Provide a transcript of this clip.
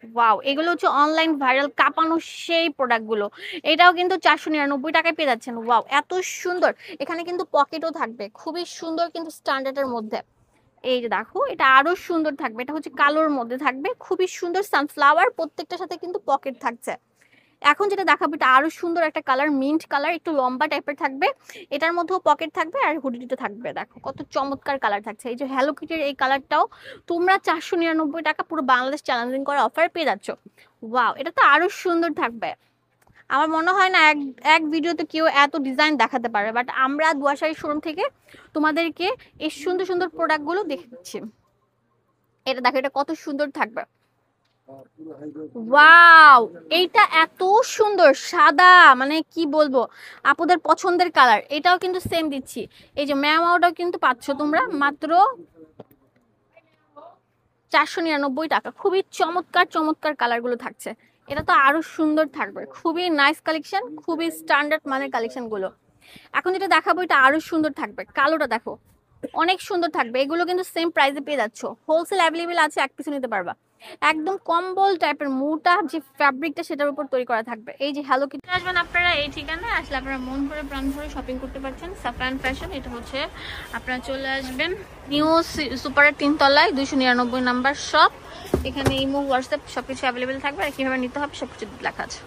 Wow, এগুলো হচ্ছে online viral কাঁপানো সেই প্রোডাক্টগুলো। এটাও কিন্তু 499 টাকায় পেয়ে যাচ্ছেন। ওয়াও, এত সুন্দর। এখানে কিন্তু পকেটও থাকবে, খুবই সুন্দর কিন্তু স্ট্যান্ডার্ডের মধ্যে। এই যে দেখো, এটা আরো সুন্দর থাকবে, এটা হচ্ছে কালোর মধ্যে থাকবে, খুবই সুন্দর সানফ্লাওয়ার, প্রত্যেকটার সাথে কিন্তু পকেট থাকছে। এখন যেটা দেখাবো এটা আরো সুন্দর একটা কালার, মিন্ট কালার, একটু লম্বা টাইপের থাকবে, এটার মধ্যেও পকেট থাকবে আর হুডিটা থাকবে। দেখো কত চমৎকার কালার থাকছে। এই যে হ্যালো কিটির এই কালারটাও তোমরা 499 টাকা পুরো বাংলাদেশ চ্যালেঞ্জিং করে অফার পেয়ে যাচ্ছ। ওয়াও, এটা তো আরো সুন্দর থাকবে। আমার মনে হয় না এক এক ভিডিওতে কেউ এত ডিজাইন দেখাতে পারে, বাট আমরা দুয়াশাড়ি শোরুম থেকে তোমাদেরকে এই সুন্দর সুন্দর প্রোডাক্টগুলো দেখাচ্ছি। এটা দেখো, এটা কত সুন্দর থাকবে। ওয়াও, এইটা এত সুন্দর সাদা, মানে কি বলবো, আপুদের পছন্দের কালার। এটাও কিন্তু সেম দিচ্ছি। এই যে ম্যামাওটাও কিন্তু পাচ্ছ তোমরা মাত্র 499 টাকা। খুবই চমৎকার চমৎকার কালার গুলো থাকছে। এটা তো আরো সুন্দর থাকবে, খুবই নাইস কালেকশন, খুবই স্ট্যান্ডার্ড মানের কালেকশন গুলো। এখন যেটা দেখাবো এটা আরো সুন্দর থাকবে, কালোটা দেখো অনেক সুন্দর থাকবে। এগুলো কিন্তু সেম প্রাইসে পেয়ে যাচ্ছ, হোলসেল অ্যাভেলেবেল আছে, এক পিছু নিতে পারবা। একদম কম্বল টাইপের মোটা যে ফ্যাব্রিকটা সেটার উপর তৈরি করা থাকবে। এই যে হ্যালো কিটি আসবেন আপনারা এই ঠিকানায় আসলে আপনারা মন ভরে প্রাণ ভরে শপিং করতে পারছেন। সাফরান ফ্যাশন, এটা হচ্ছে আপনারা চলে আসবেন নিউ সুপারের 3 তলায় 299 নাম্বার শপ। এখানে ইমো হোয়াটসঅ্যাপ সবকিছু অ্যাভেলেবেল থাকবে, আর কিভাবে নিতে হবে সবকিছু লেখা আছে।